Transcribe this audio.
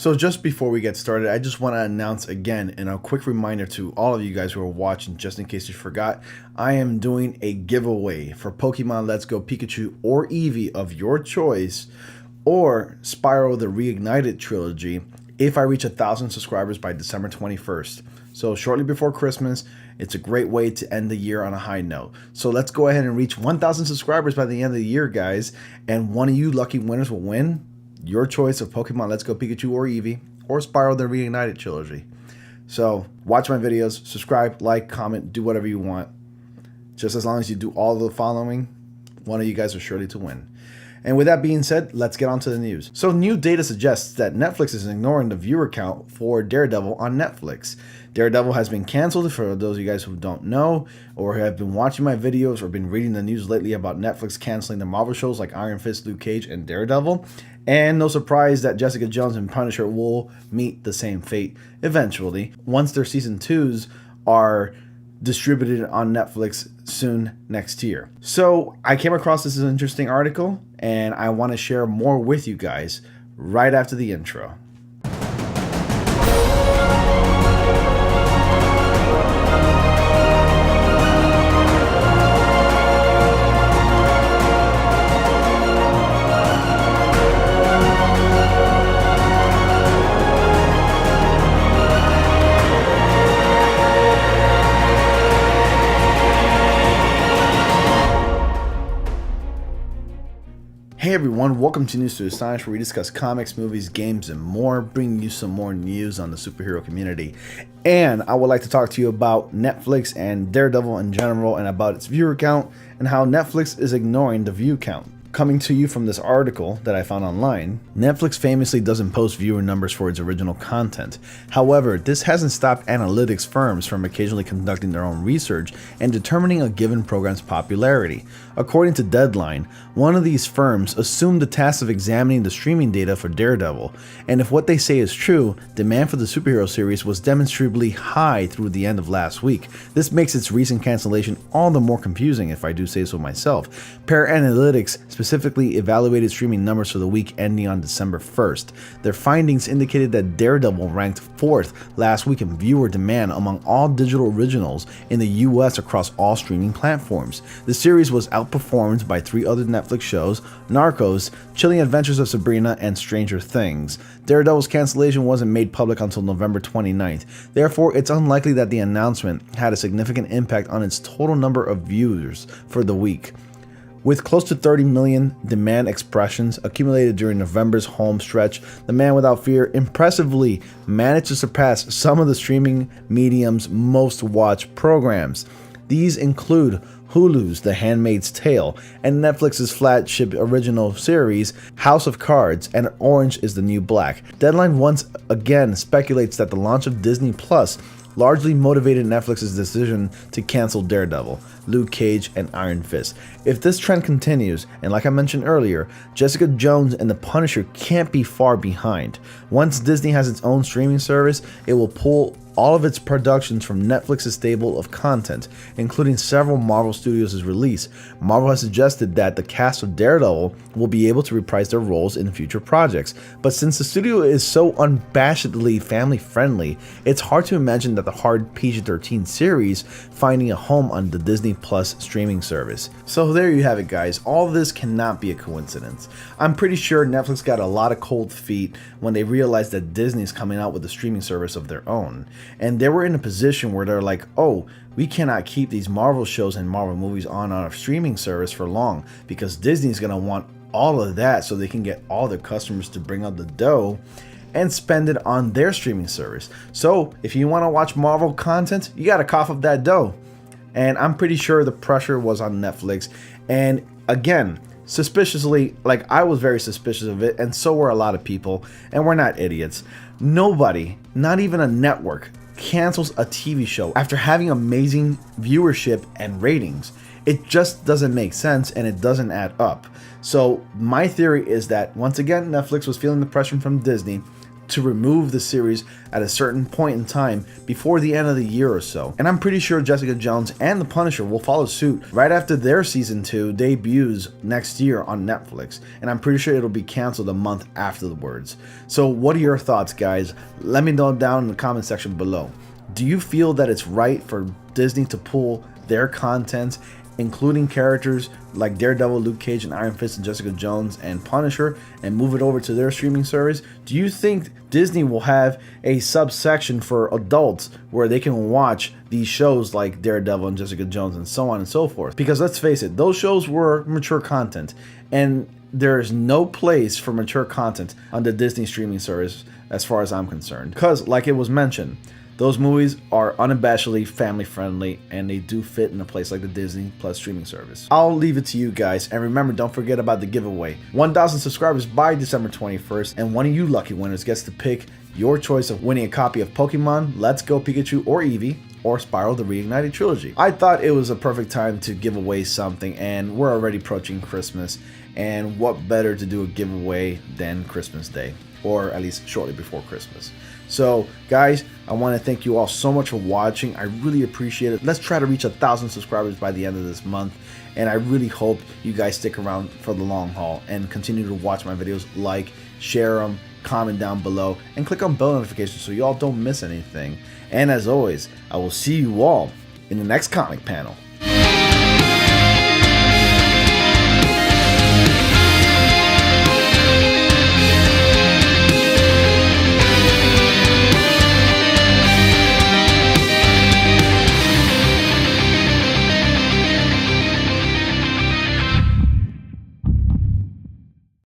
So just before we get started, I just want to announce again, and a quick reminder to all of you guys who are watching, just in case you forgot, I am doing a giveaway for Pokemon Let's Go Pikachu or Eevee of your choice, or Spyro the Reignited trilogy, if I reach 1,000 subscribers by December 21st. So shortly before Christmas, it's a great way to end the year on a high note. So let's go ahead and reach 1,000 subscribers by the end of the year, guys, and one of you lucky winners will win your choice of Pokemon Let's Go Pikachu or Eevee, or Spyro the Reignited trilogy. So watch my videos, subscribe, like, comment, do whatever you want. Just as long as you do all the following, one of you guys are surely to win. And with that being said, let's get on to the news. So new data suggests that Netflix is ignoring the viewer count for Daredevil on Netflix. Daredevil has been canceled, for those of you guys who don't know or have been watching my videos or been reading the news lately about Netflix canceling the Marvel shows like Iron Fist, Luke Cage, and Daredevil. And no surprise that Jessica Jones and Punisher will meet the same fate eventually once their season 2s are distributed on Netflix soon next year. So I came across this interesting article and I want to share more with you guys right after the intro. Hey everyone, welcome to News to Astonish, where we discuss comics, movies, games, and more, bringing you some more news on the superhero community. And I would like to talk to you about Netflix and Daredevil in general, and about its viewer count, and how Netflix is ignoring the view count. Coming to you from this article that I found online, Netflix famously doesn't post viewer numbers for its original content. However, this hasn't stopped analytics firms from occasionally conducting their own research and determining a given program's popularity. According to Deadline, one of these firms assumed the task of examining the streaming data for Daredevil, and if what they say is true, demand for the superhero series was demonstrably high through the end of last week. This makes its recent cancellation all the more confusing, if I do say so myself. Pair Analytics specifically evaluated streaming numbers for the week ending on December 1st. Their findings indicated that Daredevil ranked 4th last week in viewer demand among all digital originals in the US across all streaming platforms. The series was outperformed by 3 other Netflix shows: Narcos, Chilling Adventures of Sabrina, and Stranger Things. Daredevil's cancellation wasn't made public until November 29th. Therefore, it's unlikely that the announcement had a significant impact on its total number of viewers for the week. With close to 30 million demand expressions accumulated during November's home stretch, The Man Without Fear impressively managed to surpass some of the streaming medium's most watched programs. These include Hulu's The Handmaid's Tale and Netflix's flagship original series House of Cards and Orange is the New Black. Deadline once again speculates that the launch of Disney Plus largely motivated Netflix's decision to cancel Daredevil, Luke Cage, and Iron Fist. If this trend continues, and like I mentioned earlier, Jessica Jones and The Punisher can't be far behind. Once Disney has its own streaming service, it will pull all of its productions from Netflix's stable of content, including several Marvel Studios' release. Marvel has suggested that the cast of Daredevil will be able to reprise their roles in future projects, but since the studio is so unabashedly family-friendly, it's hard to imagine that the hard PG-13 series finding a home on the Disney Plus streaming service. So there you have it, guys. All of this cannot be a coincidence. I'm pretty sure Netflix got a lot of cold feet when they realized that Disney's coming out with a streaming service of their own. And they were in a position where they're like, oh, we cannot keep these Marvel shows and Marvel movies on our streaming service for long, because Disney's going to want all of that so they can get all their customers to bring out the dough and spend it on their streaming service. So if you want to watch Marvel content, you got to cough up that dough. And I'm pretty sure the pressure was on Netflix. And again, suspiciously, like, I was very suspicious of it, and so were a lot of people, and we're not idiots. Nobody, not even a network, cancels a TV show after having amazing viewership and ratings. It just doesn't make sense, and it doesn't add up. So my theory is that, once again, Netflix was feeling the pressure from Disney, to remove the series at a certain point in time before the end of the year or so. And I'm pretty sure Jessica Jones and The Punisher will follow suit right after their season 2 debuts next year on Netflix. And I'm pretty sure it'll be canceled a month afterwards. So what are your thoughts, guys? Let me know down in the comment section below. Do you feel that it's right for Disney to pull their content, including characters like Daredevil, Luke Cage, and Iron Fist, and Jessica Jones, and Punisher, and move it over to their streaming service? Do you think Disney will have a subsection for adults where they can watch these shows like Daredevil and Jessica Jones and so on and so forth? Because let's face it, those shows were mature content, and there is no place for mature content on the Disney streaming service as far as I'm concerned. Because, like it was mentioned, those movies are unabashedly family friendly, and they do fit in a place like the Disney Plus streaming service. I'll leave it to you guys, and remember, don't forget about the giveaway. 1,000 subscribers by December 21st, and one of you lucky winners gets to pick your choice of winning a copy of Pokemon Let's Go Pikachu or Eevee, or Spiral the Reignited Trilogy. I thought it was a perfect time to give away something, and we're already approaching Christmas, and what better to do a giveaway than Christmas Day, or at least shortly before Christmas. So guys, I want to thank you all so much for watching. I really appreciate it. Let's try to reach 1,000 subscribers by the end of this month, and I really hope you guys stick around for the long haul and continue to watch my videos, like, share them, comment down below, and click on bell notifications so you all don't miss anything. And as always, I will see you all in the next comic panel.